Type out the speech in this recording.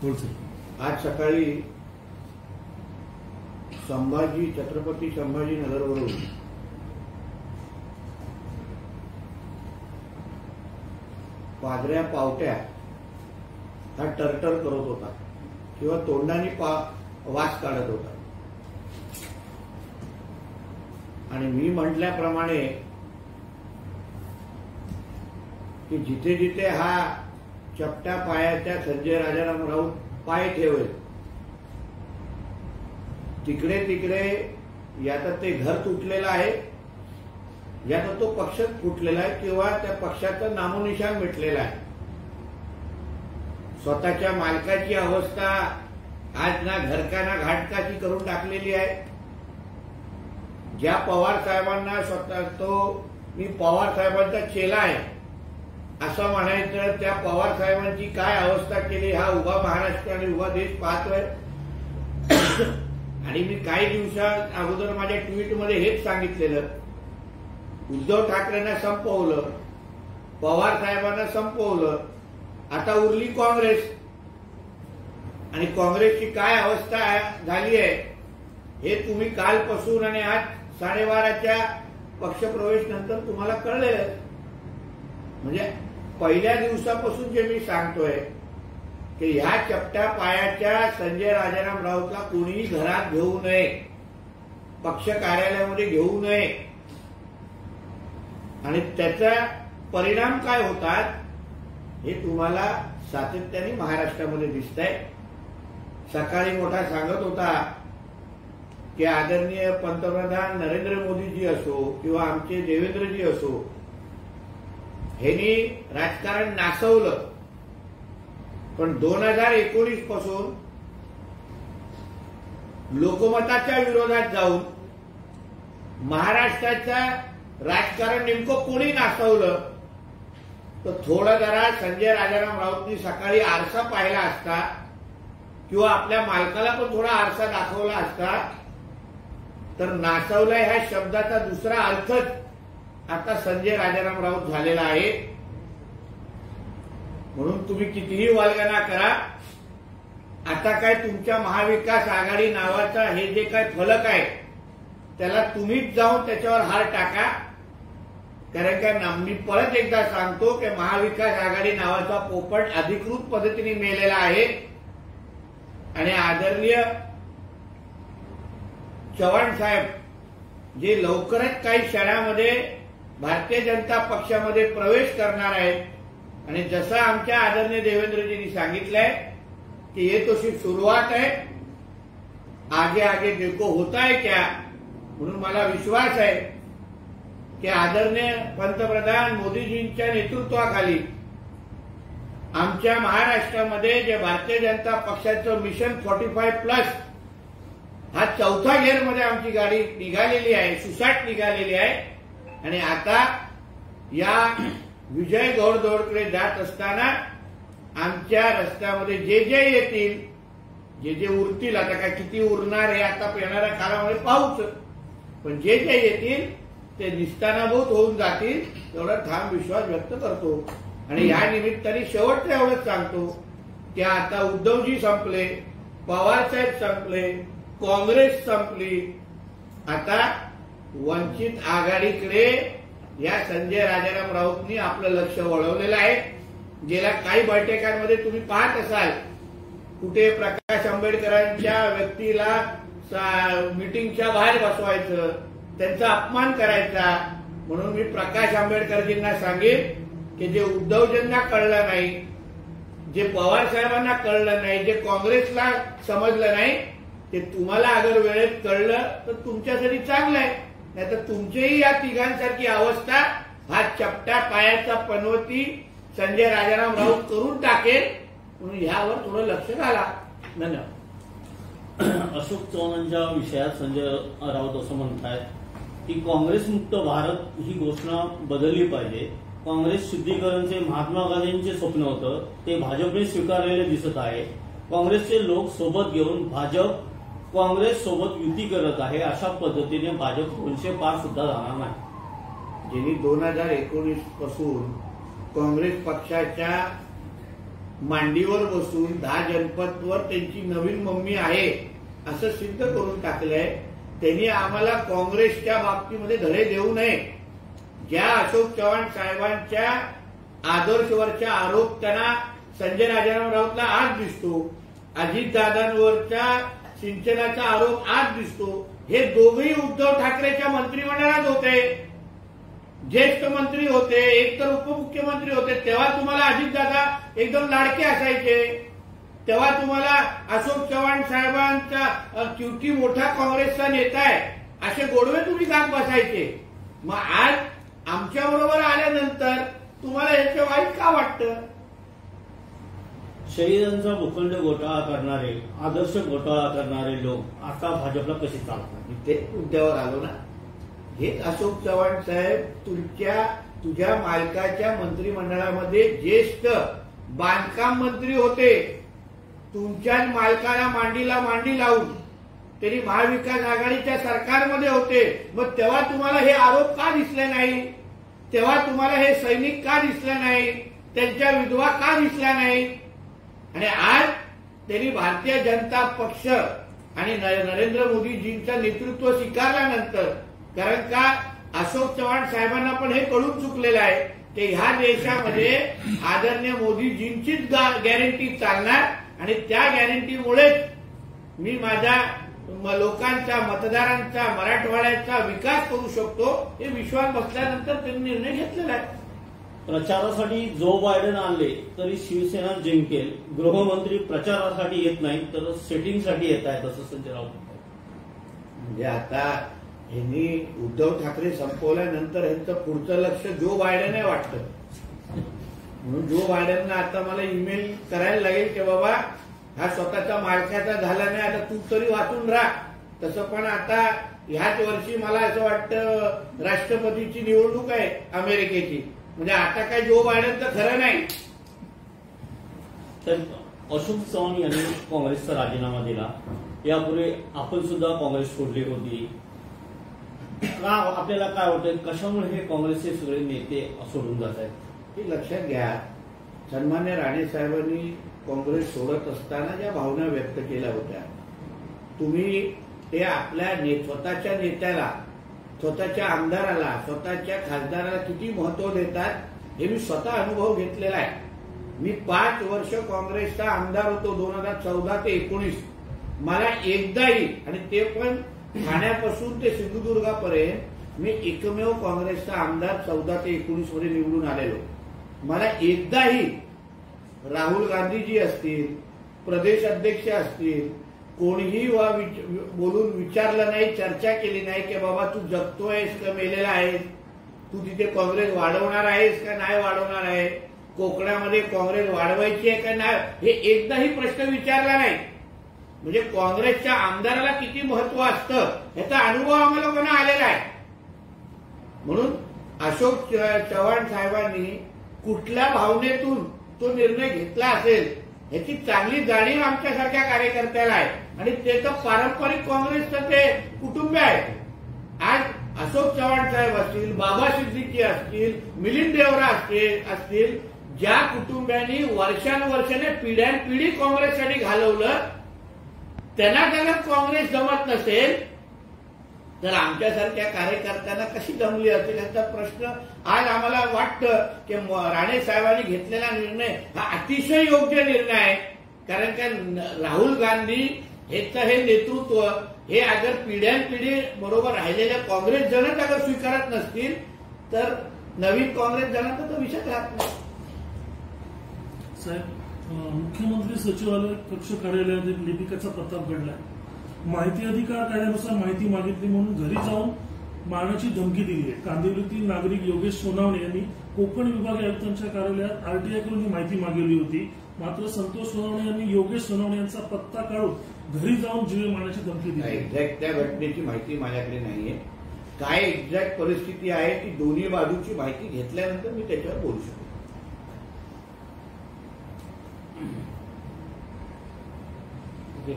आज सकाळी छत्रपती संभाजीनगरवरून पादऱ्या पावट्या हा टरटर करत होता किंवा तोंडाने वास काढत होता आणि मी म्हटल्याप्रमाणे की जिथे जिथे हा चपट्या पायाच्या संजय राजाराम राऊत पाय ठेवेल तिकडे तिकडे या तर ते घर तुटलेलं आहे, या तर तो पक्षच फुटलेला आहे किंवा त्या पक्षाचं नामोनिशाण मिटलेलं आहे. स्वतःच्या मालकाची अवस्था आज ना घरकाना घाटकाची करून टाकलेली आहे. ज्या पवार साहेबांना स्वतः मी पवार साहेबांचा चेला आहे असं म्हणायचं, त्या पवार साहेबांची काय अवस्था केली हा उभा महाराष्ट्र आणि उभा देश पाहतोय. आणि मी काही दिवसा अगोदर माझ्या ट्विटमध्ये हेच सांगितलेलं, उद्धव ठाकरेंना संपवलं, पवार साहेबांना संपवलं, आता उरली काँग्रेस. आणि काँग्रेसची काय अवस्था झाली आहे हे तुम्ही कालपासून आणि आज 12:30च्या पक्षप्रवेश नंतर तुम्हाला कळलेलं. म्हणजे पहिल्या दिवसापासून जे मी सांगतोय की ह्या चपट्या पायाच्या संजय राजाराम राऊतला कोणीही घरात घेऊ नये, पक्ष कार्यालयामध्ये घेऊ नये. आणि त्याचा परिणाम काय होतात हे तुम्हाला सातत्याने महाराष्ट्रामध्ये दिसतंय. सकाळी मोठा सांगत होता की आदरणीय पंतप्रधान नरेंद्र मोदीजी असो किंवा आमचे देवेंद्रजी असो, ह्यांनी राजकारण नासवलं, पण 2019 पासून लोकमताच्या विरोधात जाऊन महाराष्ट्राच्या राजकारण नेमकं कोणी नासवलं तर थोडं जरा संजय राजाराम राऊतनी सकाळी आरसा पाहिला असता किंवा आपल्या मालकाला पण थोडा आरसा दाखवला असता तर नासवलंय ह्या शब्दाचा दुसरा अर्थच आता संजय राजाराम राऊत झालेला आहे. म्हणून तुम्ही कितीही वल्गना करा, आता काय तुमच्या महाविकास आघाडी नावाचा हे जे काय फलक आहे त्याला तुम्हीच जाऊन त्याच्यावर हार टाका. कारण का मी परत एकदा सांगतो की महाविकास आघाडी नावाचा पोपट अधिकृत पद्धतीने मेलेला आहे. आणि आदरणीय चव्हाण साहेब जे लवकरच काही क्षणामध्ये भारतीय जनता पक्षामध्ये प्रवेश करणार आहेत आणि जसं आमच्या आदरणीय देवेंद्रजींनी सांगितलंय की ये तो सिर्फ सुरुवात है, आगे आगे देखो होता है क्या. म्हणून मला विश्वास आहे की आदरणीय पंतप्रधान मोदीजींच्या नेतृत्वाखाली आमच्या महाराष्ट्रामध्ये जे भारतीय जनता पक्षाचं मिशन 45+ हा 4था गिअरमध्ये आमची गाडी निघालेली आहे, सुसाट निघालेली आहे. आणि आता या विजय घोडदौडकडे जात असताना आमच्या रस्त्यामध्ये जे जे येतील, जे जे उरतील, आता काय किती उरणार हे आता येणाऱ्या काळामध्ये पाहूच, पण जे जे येतील ते निस्तानाभूत होऊन जातील एवढा ठाम विश्वास व्यक्त करतो. आणि या निमित्ताने शेवटचं एवढंच सांगतो की आता उद्धवजी संपले, पवारसाहेब संपले, काँग्रेस संपली, आता वंचित आघाडीकडे या संजय राजाराम राऊतनी आपलं लक्ष वळवलेलं आहे. गेल्या काही बैठकांमध्ये तुम्ही पाहत असाल कुठे प्रकाश आंबेडकरांच्या व्यक्तीला मीटिंगच्या बाहेर बसवायचं, त्यांचा अपमान करायचा. म्हणून मी प्रकाश आंबेडकरजींना सांगेन की जे उद्धवजींना कळलं नाही, जे पवार साहेबांना कळलं नाही, जे काँग्रेसला समजलं नाही, ते तुम्हाला अगर वेळेत कळलं तर तुमच्यासाठी चांगलं आहे. नाही तर तुमचीही या तिघांसारखी अवस्था हा चपट्या पायाचा पनवती संजय राजाराम राऊत करून टाकेल. म्हणून ह्यावर थोडं लक्ष घाला. धन्यवाद. अशोक चव्हाणांच्या विषयात संजय राऊत असं म्हणतायत की काँग्रेसमुक्त भारत ही घोषणा बदलली पाहिजे. काँग्रेस शुद्धीकरणचे महात्मा गांधींचे स्वप्न होतं, ते भाजपने स्वीकारलेले दिसत आहे. काँग्रेसचे लोक सोबत घेऊन भाजप काँग्रेस सोबत युती करत आहे. अशा पद्धतीने भाजप 200 पार सुद्धा जाणार नाही. ज्यांनी 2019 पासून काँग्रेस पक्षाच्या मांडीवर बसून 10 जनपदवर त्यांची नवीन मम्मी आहे असं सिद्ध करून टाकलंय. त्यांनी आम्हाला काँग्रेसच्या बाबतीमध्ये धडे देऊ नये. ज्या अशोक चव्हाण साहेबांच्या आदर्शवरच्या आरोप त्यांना संजय राजाराम राऊतला आज दिसतो, अजितदादांवरच्या सिंचनाचा आरोप आज दिसतो. हे दोघेही उद्धव ठाकरेच्या मंत्रिमंडळात होते, ज्येष्ठ मंत्री होते, एक तर उपमुख्यमंत्री होते. तेव्हा तुम्हाला अजितदादा एकदम लाडके असायचे, तेव्हा तुम्हाला अशोक चव्हाण साहेबांचा किवटी मोठा काँग्रेसचा नेता आहे असे गोडवे तुम्ही गात बसायचे. मग आज आमच्याबरोबर आल्यानंतर तुम्हाला याचं वाईट का वाटतं? शहीदांचा भूखंड घोटाळा करणारे, आदर्श घोटाळा करणारे लोक आता भाजपला कसे चालतात? ते मुद्द्यावर आलो ना. हे अशोक चव्हाण साहेब तुझ्या मालकाच्या मंत्रिमंडळामध्ये ज्येष्ठ बांधकाम मंत्री होते. तुमच्याच मालकाला मांडीला मांडी लावून त्यांनी महाविकास आघाडीच्या सरकारमध्ये होते. मग तेव्हा तुम्हाला हे आरोप का दिसले नाही? तेव्हा तुम्हाला हे सैनिक का दिसले नाही? त्यांच्या विधवा का दिसल्या नाही? आणि आज त्यांनी भारतीय जनता पक्ष आणि नरेंद्र मोदीजींचं नेतृत्व स्वीकारल्यानंतर, कारण का अशोक चव्हाण साहेबांना पण हे कळून चुकलेलं आहे की ह्या देशामध्ये आदरणीय मोदीजींचीच गॅरंटी चालणार आणि त्या गॅरंटीमुळेच मी माझ्या लोकांचा, मतदारांचा, मराठवाड्याचा विकास करू शकतो हे विश्वास बसल्यानंतर त्यांनी निर्णय घेतलेला आहे. प्रचारासाठी जो बायडन आणले तरी शिवसेना जिंकेल. गृहमंत्री प्रचारासाठी येत नाही तर सेटिंगसाठी येत आहेत असं संजय राऊत म्हणतात. म्हणजे आता यांनी उद्धव ठाकरे संपवल्यानंतर यांचं पुढचं लक्ष जो बायडन आहे वाटतं. म्हणून जो बायडनना आता मला ईमेल करायला लागेल की बाबा हा स्वतःचा मालकाचा झाला नाही, आता तू तरी वाचून राहा. तसं पण आता ह्याच वर्षी मला असं वाटतं राष्ट्रपतीची निवडणूक आहे अमेरिकेची. म्हणजे आता काय जो बायडन तर खरं नाही. तर अशोक चव्हाण यांनी काँग्रेसचा राजीनामा दिला. यापूर्वी आपण सुद्धा काँग्रेस सोडली होती. का आपल्याला काय वाटतं, कशामुळे हे काँग्रेसचे सगळे नेते सोडून जात आहेत? हे लक्षात घ्या. सन्मान्य राणे साहेबांनी काँग्रेस सोडत असताना ज्या भावना व्यक्त केल्या होत्या, तुम्ही ते आपल्या स्वतःच्या नेत्याला, स्वतःच्या आमदाराला, स्वतःच्या खासदाराला किती महत्व देतात हे मी स्वतः अनुभव घेतलेला आहे. मी 5 वर्ष काँग्रेसचा आमदार होतो 2014 ते 19. मला एकदाही, आणि ते पण ठाण्यापासून ते सिंधुदुर्गापर्यंत मी एकमेव काँग्रेसचा आमदार 14 ते 19 मध्ये निवडून आलेलो. मला एकदाही राहुल गांधीजी असतील, प्रदेश अध्यक्ष असतील, कोणीही बोलून विचारलं नाही, चर्चा केली नाही की बाबा तू जगतोयस का मेलेला आहेस, तू तिथे काँग्रेस वाढवणार आहेस का नाही वाढवणार आहे, कोकणामध्ये काँग्रेस वाढवायची आहे का नाही, हे एकदाही प्रश्न विचारला नाही. म्हणजे काँग्रेसच्या आमदाराला किती महत्व असतं याचा अनुभव आम्हाला लोकांना आलेला आहे. म्हणून अशोक चव्हाण साहेबांनी कुठल्या भावनेतून तो निर्णय घेतला असेल याची चांगली जाणीव आमच्यासारख्या कार्यकर्त्याला आहे. आणि ते तर पारंपरिक काँग्रेसचं ते कुटुंब आहे. आज अशोक चव्हाण साहेब असतील, बाबा सिद्दीकी असतील, मिलिंद देवरा असतील, ज्या कुटुंबियांनी वर्षानुवर्षाने पिढ्यानपिढी काँग्रेससाठी घालवलं, त्यांना काँग्रेस जमत नसेल तर आमच्यासारख्या कार्यकर्त्यांना कशी जमली असेल याचा प्रश्न आज आम्हाला वाटतं की राणे साहेबांनी घेतलेला निर्णय हा अतिशय योग्य निर्णय आहे. कारण का राहुल गांधी हेचं हे नेतृत्व हे अगर पिढ्यानपिढी बरोबर राहिलेल्या काँग्रेस जनच अगर स्वीकारत नसतील तर नवीन काँग्रेस जनाचा तो विषय राहत नाही. साहेब, मुख्यमंत्री सचिवालय कक्ष कार्यालयात लिपिकाचा प्रताप घडलाय. माहिती अधिकार कायद्यानुसार माहिती मागितली म्हणून घरी जाऊन मारण्याची धमकी दिली आहे. कांदिवलीतील नागरिक योगेश सोनावणे यांनी कोकण विभाग आयुक्तांच्या कार्यालयात आरटीआयकडून ही माहिती मागवली होती. मात्र संतोष सोनावणे यांनी योगेश सोनावणे यांचा पत्ता काढून घरी जाऊन जीवे मारण्याची धमकी दिली. एक्झॅक्ट त्या घटनेची माहिती माझ्याकडे नाहीये. काय एक्झॅक्ट परिस्थिती आहे ती दोन्ही बाजूची माहिती घेतल्यानंतर मी त्याच्यावर बोलू शकतो. Okay.